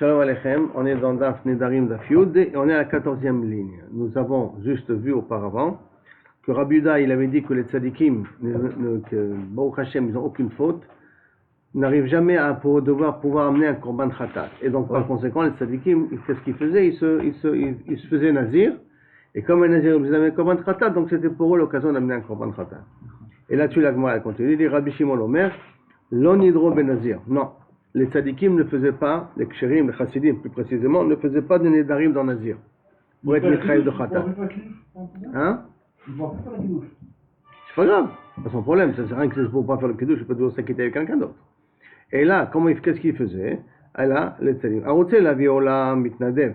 Shalom Aleichem, on est dans Daf Nedarim Daf Yud et on est à la 14e ligne. Nous avons juste vu auparavant que Rabbi Yehuda, il avait dit que les tzadikim, que Baruch Hashem, ils n'ont aucune faute, n'arrivent jamais à pouvoir amener un korban khatat. Et donc par conséquent, les tzadikim, qu'est-ce qu'ils faisaient? Ils se faisaient nazir, et comme un nazir, ils avaient un korban khatat, donc c'était pour eux l'occasion d'amener un korban khatat. Et là-dessus, la Gemara continue, il dit Rabbi Shimon Omer, Lo nidro ben nazir. Non. Les tzadikim ne faisaient pas, les kshérim, les chassidim plus précisément, ne faisaient pas de nedarim dans Nazir. Pour être mitraïf de Khata. Hein? C'est pas grave, c'est pas son problème, ça c'est rien que c'est pour pas faire le kiddush, je peux toujours s'acquitter avec quelqu'un d'autre. Et là, qu'est-ce qu'il faisait? Et là, les tzadikim. Arotse la viola mitnadev.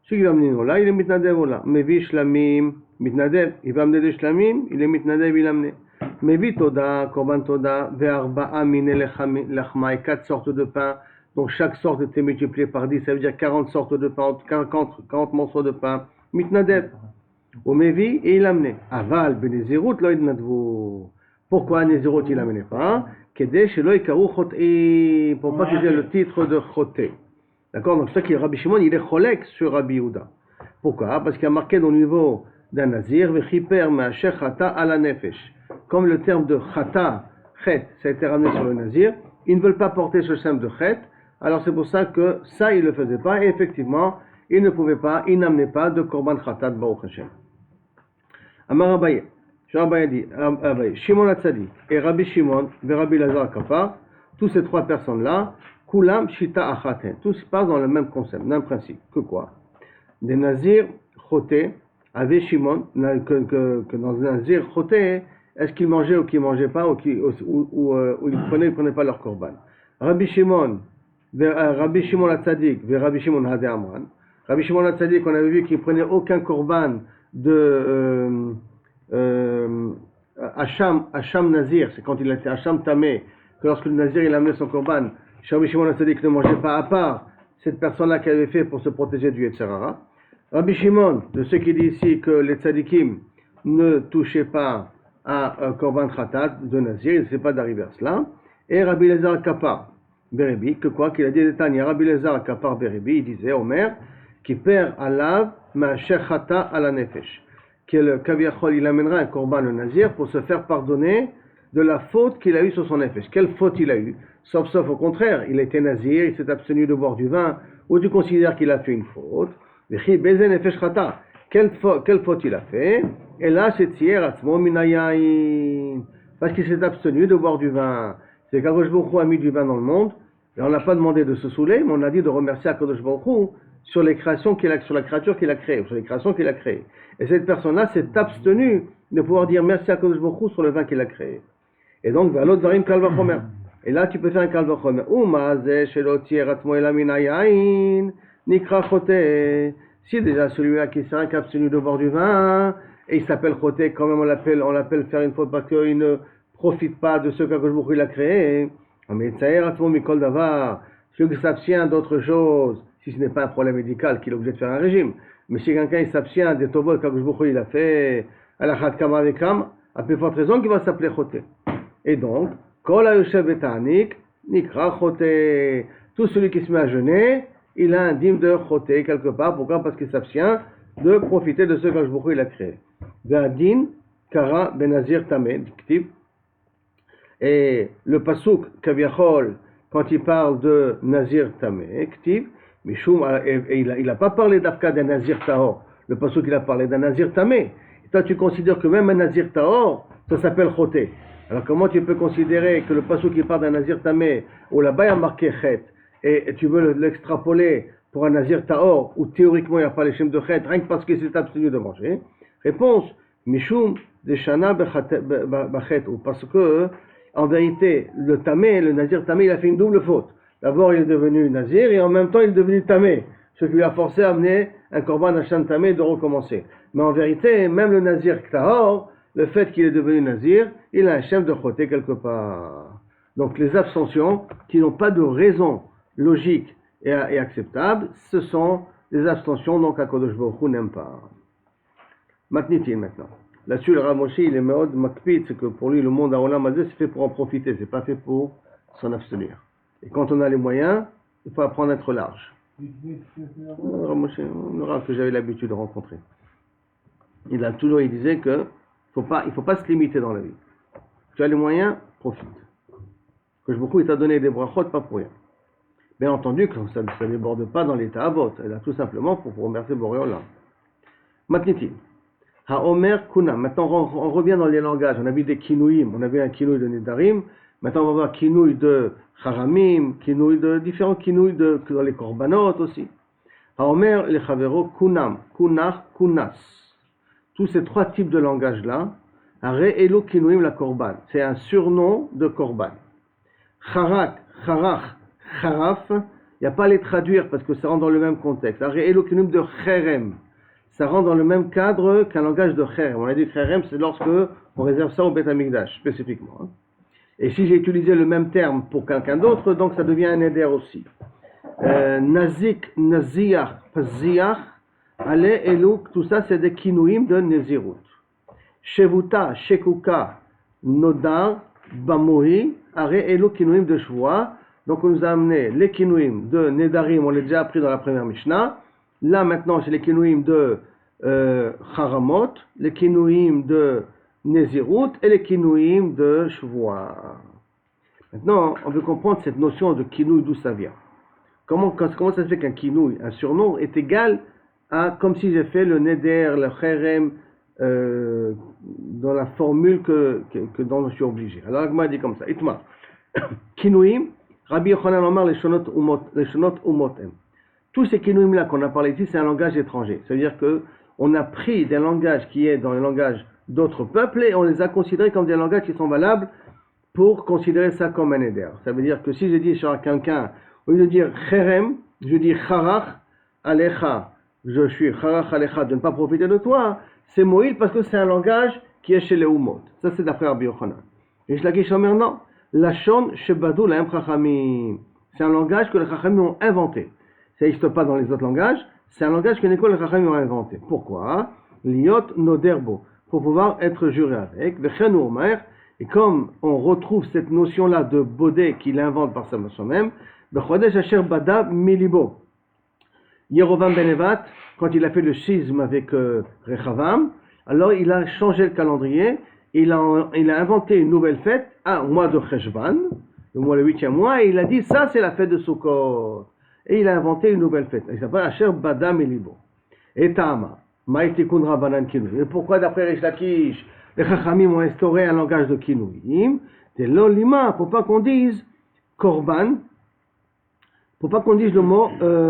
Celui qui va amener Ola, il est mitnadev Ola. Mevi shlamim, mitnadev. Il va amener des shlamim, il est mitnadev, il amené. Mevi toda, korban toda, ve'arba'a mine lechma, et 4 sortes de pain. Donc chaque sorte était multipliée par 10, ça veut dire 40 sortes de pain, 40 morceaux de pain. Mitnadev. Au Mevi, et il amenait. Aval, benezirut, lo idnadvu. Pourquoi Nezirut il amenait pas? Kede, shelo ikaru chot'i, pour pas qu'il ait le titre de choté. D'accord? Donc c'est ça qui est Rabbi Shimon, il est cholek sur Rabbi Yehuda. Pourquoi? Parce qu'il y a marqué au niveau d'un nazir, vechiper ma'asher chata ala nefesh. Comme le terme de chata, chet, ça a été ramené sur le nazir, ils ne veulent pas porter ce terme de chet, alors c'est pour ça que ça, ils ne le faisaient pas, et effectivement, ils ne pouvaient pas, ils n'amenaient pas de korban khatat Baruch Hashem. Amar Abaye, Abaye dit, Shimon HaTzadik et Rabbi Shimon, et Rabbi Lazar Kappa, tous ces trois personnes-là, Kulam Shita Achaten, tous passent dans le même concept, le même principe. Que quoi? Des nazirs choté, avec Shimon, que dans un nazir choté, est-ce qu'ils mangeaient ou qu'ils ne mangeaient pas, ou ils ne prenaient pas leur korban? Rabbi Shimon HaTzadik, et Rabbi Shimon Hadé Amran. Rabbi Shimon HaTzadik, on avait vu qu'il ne prenait aucun korban de Hacham Nazir, c'est quand il était Hacham Tamé, que lorsque le Nazir il amenait son korban, Rabbi Shimon HaTzadik ne mangeait pas, à part cette personne-là qui avait fait pour se protéger du Yetzirah. Rabbi Shimon, de ceux qui disent ici que les tzadikim ne touchaient pas à korban khatat de Nazir, il ne sait pas d'arriver à cela. Et Rabbi Lazar Kappa Berebi, que quoi qu'il a dit des Tanya, Rabbi Lazar Kappa Berebi, il disait Omer, qui perd alav ma'asher chata ala nefesh, que le kaviachol il amènera un korban le Nazir pour se faire pardonner de la faute qu'il a eue sur son nefesh. Quelle faute il a eue? Sauf au contraire, il était Nazir, il s'est abstenu de boire du vin, ou tu considères qu'il a fait une faute. Quelle faute il a fait? Et là, c'est parce qu'il s'est abstenu de boire du vin. C'est qu'Akadosh Baruch Hu a mis du vin dans le monde, et on n'a pas demandé de se saouler, mais on a dit de remercier Akadosh Baruch Hu sur la créature qu'il a créée, ou sur les créations qu'il a créées. Et cette personne-là s'est abstenue de pouvoir dire merci à Akadosh Baruch Hu sur le vin qu'il a créé. Et donc, vers l'autre varim kal vachomer. Et là, tu peux faire un kal vachomer. Nikra choté. Si déjà celui-là qui s'est abstenu de boire du vin, et il s'appelle choté, quand même on l'appelle faire une faute parce qu'il ne profite pas de ce qu'Akadosh Baruch Hu il a créé. Mais celui qui s'abstient d'autre chose, si ce n'est pas un problème médical qu'il est obligé de faire un régime, mais si quelqu'un il s'abstient des tovot qu'Akadosh Baruch Hu il a fait, à la chat kama vekam, à plus forte raison qu'il va s'appeler choté. Et donc, kol hayoshev beta'anik, nikra choté. Tout celui qui se met à jeûner, il a un dîme de choté quelque part. Pourquoi? Parce qu'il s'abstient de profiter de ce qu'Akadosh Baruch Hu il a créé. Ve'adin kara benazir tamé, dictif. Et le pasuk kaviachol, quand il parle de nazir tamé, ktiv, mishum, et il n'a pas parlé d'afka d'un nazir tahor. Le pasuk il a parlé d'un nazir tamé. Et toi tu considères que même un nazir tahor, ça s'appelle choté. Alors comment tu peux considérer que le pasuk qui parle d'un nazir tamé, où là-bas il y a marqué chet, et tu veux l'extrapoler pour un nazir tahor, où théoriquement il n'y a pas les shem de chet, rien que parce qu'il s'est abstenu de manger? Réponse, mishum de shana bachet, ou parce que en vérité, le nazir tamé, il a fait une double faute. D'abord, il est devenu nazir et en même temps, il est devenu tamé. Ce qui lui a forcé à amener un korban hacham tamé de recommencer. Mais en vérité, même le nazir tahor, le fait qu'il est devenu nazir, il a un chef de choté quelque part. Donc, les abstentions qui n'ont pas de raison logique et acceptable, ce sont des abstentions donc Akadosh Baruch Hu n'aime pas. Matnitin maintenant. Là-dessus, le Rav Moshe, il est méod makpid, c'est que pour lui, le monde à Olam Hazeh, c'est fait pour en profiter, c'est pas fait pour s'en abstenir. Et quand on a les moyens, il faut apprendre à être large. Le Rav que j'avais l'habitude de rencontrer. Il disait que il faut pas se limiter dans la vie. Tu as les moyens, profite. Que je beaucoup, il t'a donné des brachot, pas pour rien. Bien entendu que ça ne déborde pas dans l'état avot. Elle a tout simplement pour remercier Boréola. Matniti. Ha-Omer Kuna. Maintenant, on revient dans les langages. On a vu des kinouïm. On avait un kinouï de Nedarim. Maintenant, on va voir kinouï de Haramim, kinouï de différents kinouïs dans les korbanot aussi. Ha-Omer, les Chavero, Kunam, Kunach, Kunas. Tous ces trois types de langages-là, Are Elo kinouïm la korban. C'est un surnom de korban. Charak, Charach, Charaf, il n'y a pas à les traduire parce que ça rentre dans le même contexte. Are Elo kinouïm de Cherem. Ça rentre dans le même cadre qu'un langage de Cherem. On a dit Cherem, c'est lorsque on réserve ça au Beth Amikdash, spécifiquement. Hein. Et si j'ai utilisé le même terme pour quelqu'un d'autre, donc ça devient un éder aussi. Nazik, Naziach, Paziach, Ale, Elouk, tout ça c'est des kinouim de Nezirut. Shevuta, Shekuka, Nodar, Bamohi, Are, Elouk, kinouim de Shvoa. Donc on nous a amené les kinouim de Nedarim, on l'a déjà appris dans la première Mishnah. Là maintenant c'est les kinouim de Haramot, les kinouim de Nezirut et les kinouim de Shvoa. Maintenant, on veut comprendre cette notion de kinouï, d'où ça vient. Comment ça se fait qu'un kinouï, un surnom, est égal à, comme si j'ai fait le neder, le cherem, dans la formule que dont je suis obligé. Alors, Agma dit comme ça, Itma. Kinouïm, Rabbi Yochanan Omar, les shonot umotem. Tous ces kinouïm-là qu'on a parlé ici, c'est un langage étranger. C'est-à-dire qu'on a pris des langages qui est dans les langages d'autres peuples et on les a considérés comme des langages qui sont valables pour considérer ça comme un éder. Ça veut dire que si je dis sur quelqu'un, au lieu de dire cherem, je dis charach alecha, je suis charach alecha de ne pas profiter de toi, c'est moïl parce que c'est un langage qui est chez les Umot. Ça c'est d'après Rabbi Yochanan. Et je la dis non, lachon shebadou lahem chachamim. C'est un langage que les chachamim ont inventé. Ça n'existe pas dans les autres langages, c'est un langage que les chachamim ont inventé. Pourquoi? Liot noderbo. Pour pouvoir être juré avec. Et comme on retrouve cette notion-là de bodé qu'il invente par soi-même, Yerovam ben Nevat, quand il a fait le schisme avec Rechavam, alors il a changé le calendrier, il a inventé une nouvelle fête, au mois de Cheshvan, le 8e mois, et il a dit ça c'est la fête de Sukkot. Et il a inventé une nouvelle fête. Il s'appelle Asher Bada Melibo. Et Tama. Maïtikun Rabanan Kinouim. Et pourquoi d'après Rish Lakish, les Chachamim ont instauré un langage de Kinouim? C'est l'olima, pour pas qu'on dise Korban, pour pas qu'on dise le mot,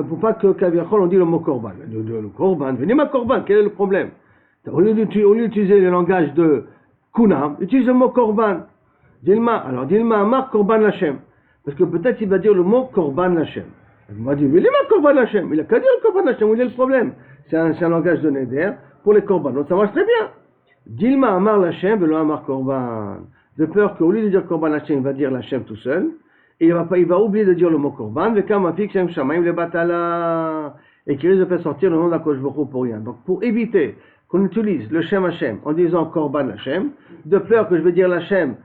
pour pas que Kaviachol on dit le mot Korban. Le Korban, venez ma Korban, quel est le problème? Au lieu d'utiliser le langage de Kunam, utilise le mot Korban. Dilma Amar Korban Lachem. Parce que peut-être il va dire le mot Korban Lachem. Il m'a dit, venez ma Korban Lachem. Il a qu'à dire le Korban Lachem, où il est le problème? C'est un langage de Neder pour les Korban. Donc ça marche très bien. Dilma Amar Lachem, Velo Amar Korban. De peur qu'au lieu de dire Korban Lachem, il va dire Lachem tout seul. Et il va oublier de dire le mot Korban. Vekamafik Shem Shamaim le Batala. Et qu'il risque de faire sortir le nom d'Akosh Baruch Hu pour rien. Donc pour éviter qu'on utilise le Shem Hashem en disant Korban Lachem, de peur que je vais dire Lachem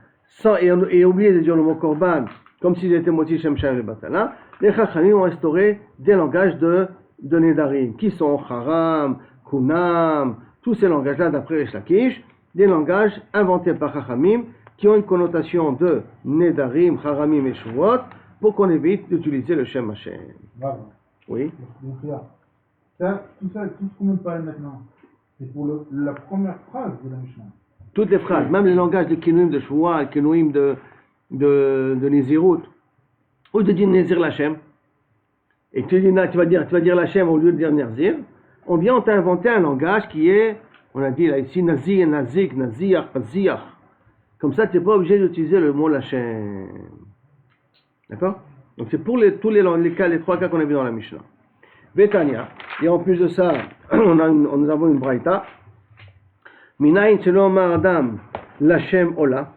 et oublier de dire le mot Korban comme s'il était Moti Shem Shamaim le Batala, les Chachamim ont instauré des langages de Nedarim, qui sont Haram, Kunam, tous ces langages-là d'après Rish Lakish, des langages inventés par Chachamim, qui ont une connotation de Nedarim, Haramim et Shuot, pour qu'on évite d'utiliser le Shem Hashem. Bravo. Oui. Ça, tout ce qu'on vient de parler maintenant, c'est pour la première phrase de la Mishnah. Toutes les phrases, même les langages de Kinouim de Shuot, Kinouim de Nezirut, ou de dire Nezir Lachem, et tu vas dire Lachem au lieu de dire Nezir, on t'a inventé un langage qui est, on a dit là ici, Nazir, Nazik, Naziach, Paziach. Comme ça, tu n'es pas obligé d'utiliser le mot Lachem. D'accord? Donc c'est pour tous les trois cas qu'on a vu dans la Mishnah. Betania, et en plus de ça, nous avons une braïta. Minayin Shelom Adam Lachem Ola.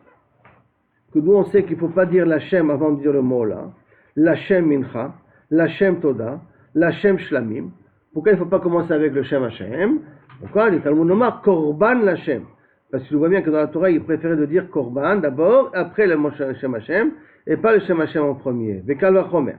Que d'où on sait qu'il ne faut pas dire Lachem avant de dire le mot Ola. Lachem Mincha, Lachem Toda, Lachem Shlamim. Pourquoi il ne faut pas commencer avec le Shem Hashem? Pourquoi? Le Talmud nomme Korban Lachem. Parce que tu vois bien que dans la Torah, il préférait de dire Korban d'abord, après le Shem Hashem, et pas le Shem Hashem en premier. Vekal Vachomer.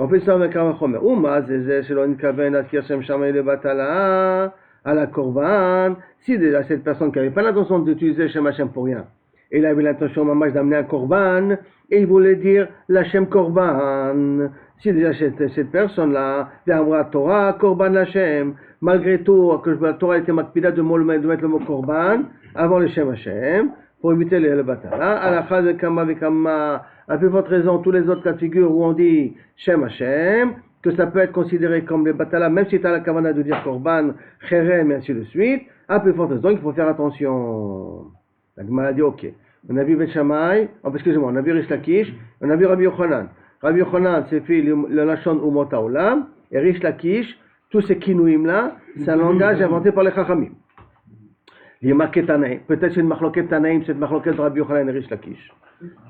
On fait ça avec un chomer. Ouma, zézé, selon une kaven, askir shem shamay le batala, à la korban. Si déjà cette personne qui n'avait pas l'intention d'utiliser Shem Hashem pour rien, et il avait l'intention mamash d'amener un korban, et il voulait dire la Shem korban. Si déjà cette personne-là, viendra Torah, korban la Shem, malgré tout, que la Torah était makpida de mettre le mot korban avant le Shem Hashem, pour éviter le batala, à la phase de kama vekama, à plus forte raison, tous les autres cas de figure où on dit Shem Hashem, que ça peut être considéré comme les batala, même si tu as la kavana de dire korban, cherem, et ainsi de suite, à plus forte raison, il faut faire attention. La Gemara dit ok. On a vu Bet Shammai, excusez-moi, on a vu Rish Lakish, on a vu Rabbi Yochanan. Rabbi Yochanan s'est fait le Lashon Umot Haolam, et Rish Lakish, tous ces kinouim là, c'est un langage inventé par les Chachamim. Il y a marqué Tanaïm, peut-être c'est une marloquette Tanaïm, c'est une marloquette de Rabbi Yochanan et Rish Lakish.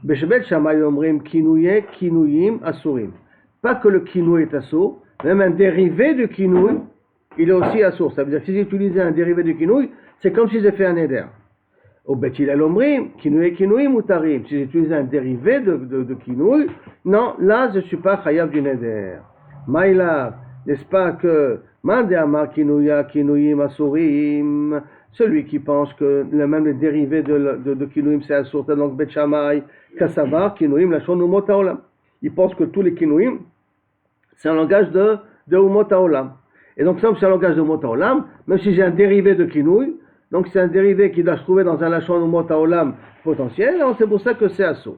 Bet Shammai omrim kinouye, kinouyim, asurim. Pas que le kinouï est assour, même un dérivé de kinouï, il est aussi assour. Ça veut dire que si j'ai utilisé un dérivé de kinouï, c'est comme si j'ai fait un éder. Au Bet Hillel omrim, kinouï, kinouï, mutarim. Si j'ai utilisé un dérivé de kinouï, non, là je ne suis pas chayav du neder. Maïla, n'est-ce pas que Mande Amar kinouya, kinouïm, asurim, celui qui pense que même le dérivé de kinouïm c'est assour, donc Bet Shammai, Kassavar, kinouïm, la shon umot haolam. Il pense que tous les kinouïm, c'est un langage de umot haolam. Et donc, ça, c'est un langage de umot haolam, même si j'ai un dérivé de kinouï, donc c'est un dérivé qui doit se trouver dans un lachon umot haolam potentiel, alors c'est pour ça que c'est assour.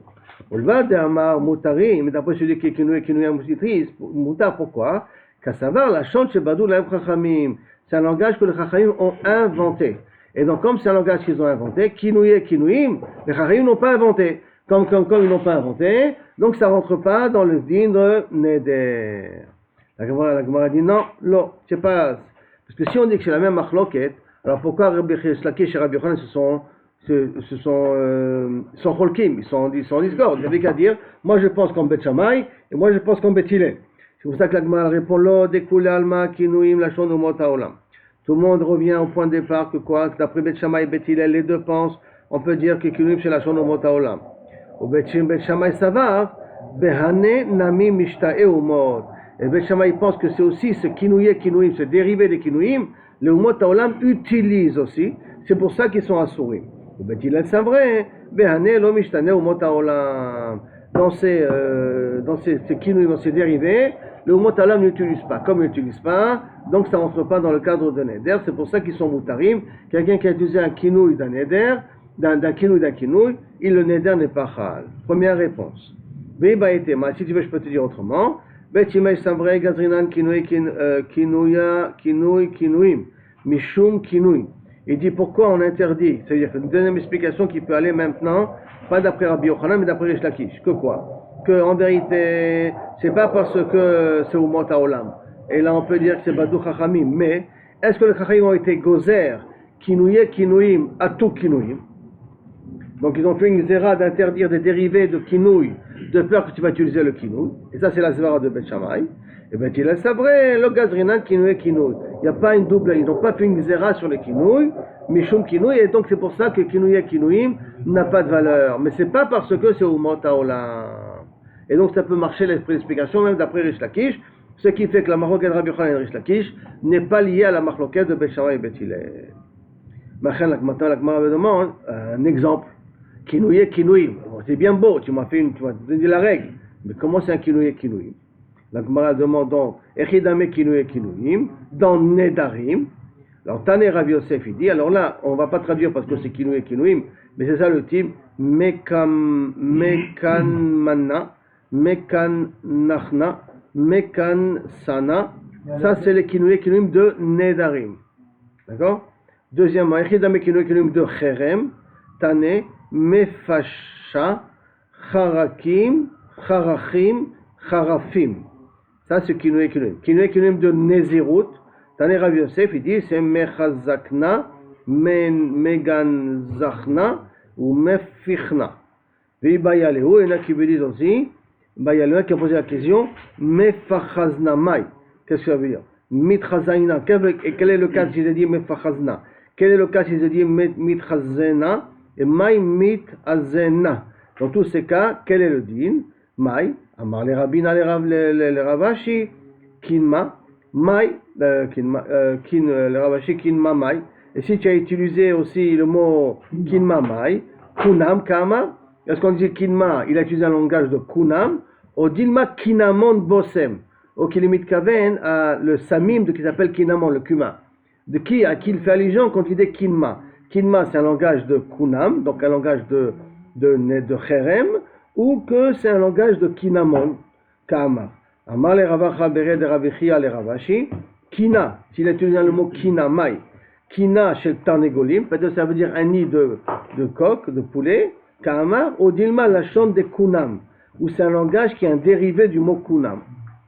Olva de amar mutari, mais d'après celui qui est kinouï, kinouïm, mutar, pourquoi? Kassavar, la chante chez Badou, la chachamim. C'est un langage que les chachamim ont inventé. Et donc, comme c'est un langage qu'ils ont inventé, kinouï, kinouïm, les chachamim n'ont pas inventé. Comme ils n'ont pas inventé, donc ça ne rentre pas dans le din de Neder. La Gemara dit non, c'est pas. Parce que si on dit que c'est la même machloket, alors pourquoi Rabbi Lakish et Rabbi Yochanan sont cholkim, ils sont en discorde. Il n'y avait qu'à dire, moi je pense comme Bet Shammai, et moi je pense comme Bet Hillel. C'est pour ça que la Gemara répond, lo dekule alma kinouim lachon umot haolam. Tout le monde revient au point de départ que quoi, que d'après Bet Shammai et Bet Hillel, les deux pensent, on peut dire que kinouim c'est lachon umot haolam. Au Bet Shammai Savar, Behane Nami Mishta'e Umot. Et Bet Shammai pense que c'est aussi ce kinouye, kinouim, ce dérivé des kinouim, le Umot Haolam utilise aussi. C'est pour ça qu'ils sont assouris. Au Bet Hillel c'est vrai, Behane Lo Mishta'e Umot Haolam. Dans ces kinouim, dans ces dérivés, le Umot Haolam n'utilise pas. Comme il n'utilise pas, donc ça ne rentre pas dans le cadre de Neder. C'est pour ça qu'ils sont moutarim. Quelqu'un qui a utilisé un kinouï d'un Neder, d'un kinouï, le neder n'est pas chal. Première réponse. Si tu veux, je peux te dire autrement. Mishum kinouï. Il dit pourquoi on interdit. C'est-à-dire une deuxième explication qui peut aller maintenant, pas d'après Rabbi Yochanan, mais d'après Rish Lakish. Que quoi? Que en vérité, c'est pas parce que c'est Umot Haolam. Et là, on peut dire que c'est Badou Chachamim. Mais est-ce que les Chachamim ont été gozer, kinouye, kinouïm, à tout kinouïm? Donc ils ont fait une zéra d'interdire des dérivés de kinouï, de peur que tu vas utiliser le kinouï. Et ça c'est la zvara de Bet Shammai. Et Ben Hillel c'est vrai, le gazrinan kinouï kinouï. Il n'y a pas une double, ils n'ont pas fait une zéra sur le kinouï, mishum kinouï, et donc c'est pour ça que kinouï kinouïm n'a pas de valeur. Mais c'est pas parce que c'est umot haolam. Et donc ça peut marcher l'explication même d'après Rish Lakish, ce qui fait que la marloquette de Rabbi Yochanan et Rish Lakish n'est pas liée à la marloquette de Bet Shammai et Bet Hillel. Maintenant la Gemara me demande un exemple. Kinouye, kinouïm. C'est bien beau, tu m'as donné la règle. Mais comment c'est un kinouye, kinouïm? La Gemara demande donc, Echidame kinouye, kinouïm, dans Nedarim. Alors, Tane Rav Yosef, il dit, alors là, on ne va pas traduire parce que c'est kinouye, kinouïm, mais c'est ça le type, Mekan Manna, Mekan Nachna, Mekan Sana. Ça, c'est les kinouye, kinouïm de Nedarim. D'accord? Deuxièmement, Echidame kinouye, kinouïm de Cherem, Tane, Mefasha, Charakim, Charachim, Charafim. Ça, c'est Kinoué Kinouim. Kinoué Kinouim de Nezirut. Tane Rav Yosef, il dit, c'est Mechazakna, Meganzachna, ou Mefichna. Et Bayalehu, il y en a qui me disent aussi, Bayalehu qui a posé la question, Mefachazna Mai. Qu'est-ce que ça veut dire? Mitchazaina. Quel est le cas si j'ai dit Mefachazna? Quel est le cas si j'ai dit Mitchazena? Et Maï mit azena. Dans tous ces cas, quel est le din? Mai, Amar les rabbins, les Ravashi, Kinma, Mai, le Ravashi, Kinma, Mai. Et si tu as utilisé aussi le mot Kinma, Mai, Kunam, Kama, est-ce qu'on dit Kinma, il a utilisé un langage de Kunam, ou Dilma, Kinamon, Bosem, au Kilimit Kaven, le Samim qui s'appelle Kinamon, le Kuma. De qui à qui il fait allusion quand il dit Kinma. Kinma, c'est un langage de Kunam, donc un langage de Cherem, ou que c'est un langage de Kinamon, Kama. Amar le Ravacha Bere de Ravichia le Ravashi, Kina, s'il a utilisé le mot Kina, Mai, Kina chez le Tarnegolim, peut-être ça veut dire un nid de coq, de poulet, Kama, ou Dilma la chante de Kunam, où c'est un langage qui est un dérivé du mot Kunam.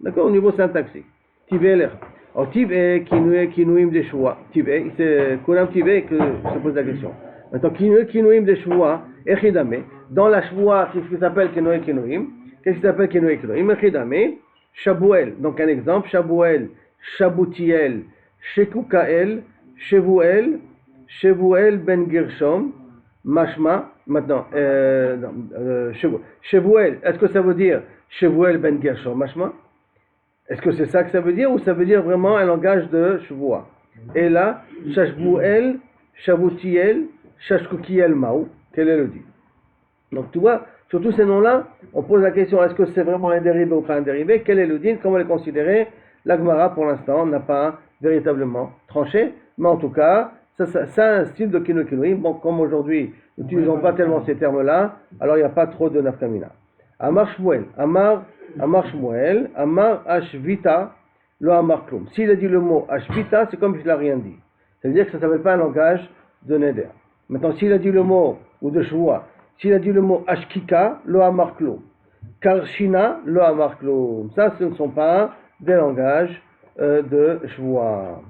D'accord, au niveau syntaxique. Tibé, alors Tibé, Kinouim de Shua, Tibé, c'est Kunam Tibé que je pose la question. Maintenant, Kinouim de Shua, Echidame, dans la Shua, qu'est-ce qui s'appelle Kinouim? Qu'est-ce qui s'appelle Kinouim? Echidame, Shabuel, donc un exemple, Shabuel, Shabutiel, Shekukael, Shevuel ben Gershom, Mashma, maintenant, Shevuel, est-ce que ça veut dire Shevuel ben Gershom, Mashma? Est-ce que c'est ça que ça veut dire ou ça veut dire vraiment un langage de Shavua? Et là, Shashbuel, Shavutiel, Shashkukiel Maou, quel est le dit? Donc tu vois, sur tous ces noms-là, on pose la question, est-ce que c'est vraiment un dérivé ou pas un dérivé? Quel est le din? Comment le considérer? La Gemara, pour l'instant, n'a pas véritablement tranché, mais en tout cas, ça a un style de Kinouim. Bon, comme aujourd'hui, nous n'utilisons pas tellement ces termes-là, alors il n'y a pas trop de nafkamina. Amar Shmuel, Amar Shmuel, Amar Ashvita, le Amar Klum. S'il a dit le mot Ashvita, c'est comme si il n'a rien dit. Ça veut dire que ça ne s'appelle pas un langage de Neder. Maintenant, s'il a dit le mot, ou de Shvua, s'il a dit le mot Ashkika, le Amar Klum. Karshina, le Amar Klum. Ça, ce ne sont pas des langages de Shvua.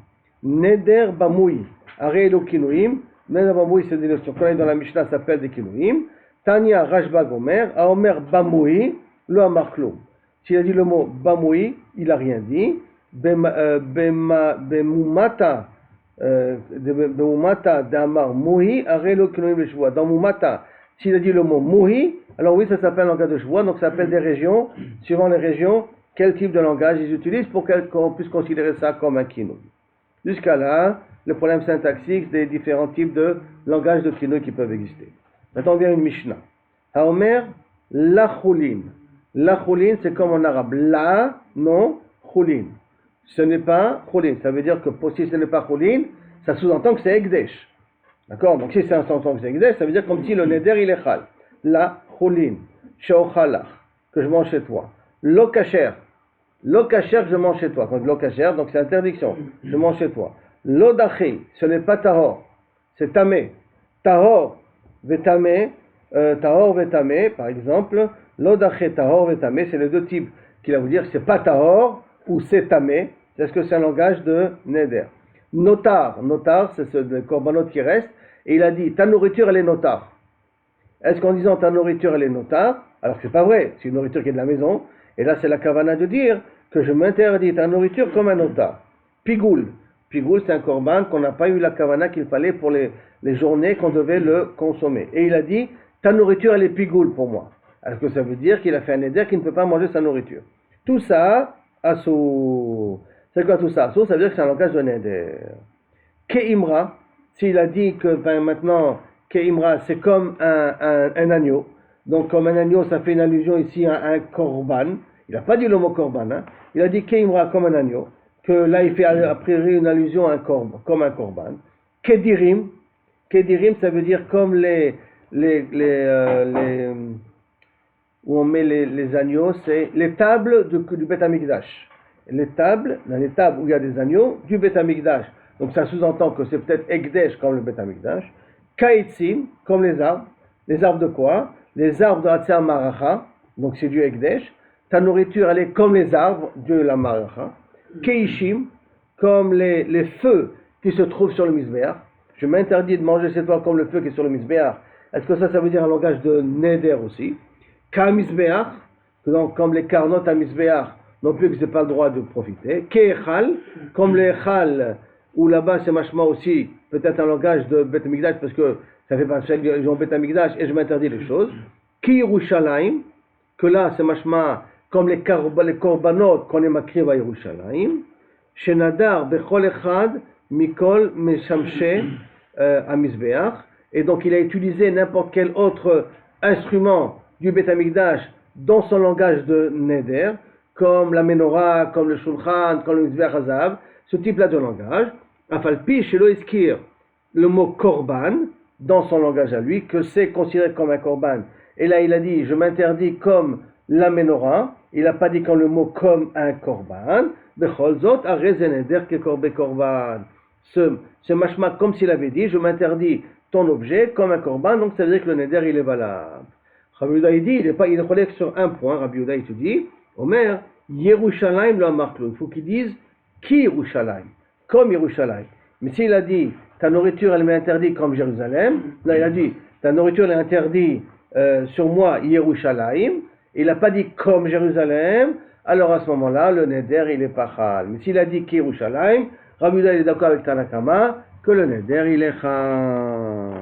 Neder Bamoui, Arelo Kinouim. Neder Bamoui, c'est des notions qu'on a dans la Mishnah, ça s'appelle des Kinouim. Tanya Rashba Gomer, Aomer Bamoui, le Amar Klum. S'il a dit le mot Bamoui, il n'a rien dit. Bemumata d'Amar Moui, Arelo Kinouim le Shvua. Dans Mumata, s'il a dit le mot Moui, alors oui, ça s'appelle langage de Shvua, donc ça s'appelle des régions. Suivant les régions, quel type de langage ils utilisent pour qu'on puisse considérer ça comme un kinouï. Jusqu'à là, le problème syntaxique des différents types de langages de kinouï qui peuvent exister. Maintenant, vient une Mishnah. Haomer, la choulin. La choulin, c'est comme en arabe. La, non, choulin. Ce n'est pas choulin. Ça veut dire que si ce n'est pas choulin, ça sous-entend que c'est ekdesh. D'accord? Donc si c'est un sous-entend que c'est ekdesh, ça veut dire comme si le neder il est chal. La choulin. Sheochalach, que je mange chez toi. Lo kasher. Lo kasher, je mange chez toi. Quand lo kasher, donc c'est interdiction. Je mange chez toi. Lo dachi, ce n'est pas tahor. C'est tamé. Tahor, vetame, par exemple. Lo dachi, tahor, vetame, c'est les deux types qu'il va vous dire. C'est pas tahor ou c'est tamé. Est-ce que c'est un langage de neder? Notar, c'est ce korbanot qui reste. Et il a dit, ta nourriture, elle est notar. Est-ce qu'en disant ta nourriture, elle est notar? Alors que c'est pas vrai. C'est une nourriture qui est de la maison. Et là, c'est la kavana de dire que je m'interdis ta nourriture comme un notar. Pigoul. Pigoul, c'est un korban qu'on n'a pas eu la kavana qu'il fallait pour les journées qu'on devait le consommer. Et il a dit, ta nourriture, elle est pigoul pour moi. Est-ce que ça veut dire qu'il a fait un éder qui ne peut pas manger sa nourriture? Tout ça, assour. C'est quoi tout ça? Assour, ça veut dire que c'est un langage de neder. Keimra, s'il a dit que maintenant, Keimra, c'est comme un agneau. Donc, comme un agneau, ça fait une allusion ici à un korban. Il n'a pas dit le mot korban. Hein. Il a dit Keimra comme un agneau. Que là, il fait a priori une allusion à un korban, comme un korban. Kedirim. Kedirim, ça veut dire comme où on met les agneaux, c'est les tables du Beth Amikdash. Les tables où il y a des agneaux, du Beth Amikdash. Donc, ça sous-entend que c'est peut-être Ekdesh comme le Beth Amikdash. Kaitzim, comme les arbres. Les arbres de quoi? Les arbres de Hatzah Maracha, donc c'est du Ekdesh. Ta nourriture, elle est comme les arbres de la Maracha. Keishim, comme les feux qui se trouvent sur le Mizbeach. Je m'interdis de manger chez toi comme le feu qui est sur le Mizbeach. Est-ce que ça veut dire un langage de Neder aussi? Ka Mizbeach, donc comme les karnot à Mizbeach, non plus que je n'ai pas le droit de profiter. Keechal, comme les Echal, où là-bas c'est machma aussi, peut-être un langage de Bet Mikdash, parce que ça fait partie de Beth Amikdash et je m'interdis les choses. Ki Yerushalayim, que là, c'est mashma, comme les korbanot qu'on est makriv à Yerushalayim, shenadar bechol echad mikol meshamshe amizbeach, et donc il a utilisé n'importe quel autre instrument du Beth Amikdash dans son langage de neder, comme la menorah, comme le shulchan, comme le mizbeach hazav, ce type-là de langage, afalpi shelo iskir, le mot korban, dans son langage à lui, que c'est considéré comme un korban. Et là, il a dit, je m'interdis comme la menorah. Il n'a pas dit comme le mot comme un korban. Bechol zot, arezeneder ke korbe korban. Ce mashma, comme s'il avait dit, je m'interdis ton objet comme un korban, donc ça veut dire que le neder, il est valable. Rabbi Yehuda, il dit, il est relève sur un point. Rabbi Yehuda, il te dit, Omer, Yerushalayim lo amarklo. Il faut qu'il dise, qui Yerushalayim, comme Yerushalayim. Mais s'il a dit, ta nourriture elle m'est interdite comme Jérusalem, là il a dit, ta nourriture elle est interdite sur moi, Yerushalayim, il n'a pas dit comme Jérusalem, alors à ce moment-là, le neder il est pachal. Mais s'il a dit qu'Yerushalayim, Rabbi Yehuda il est d'accord avec Tanakama, que le neder il est chal.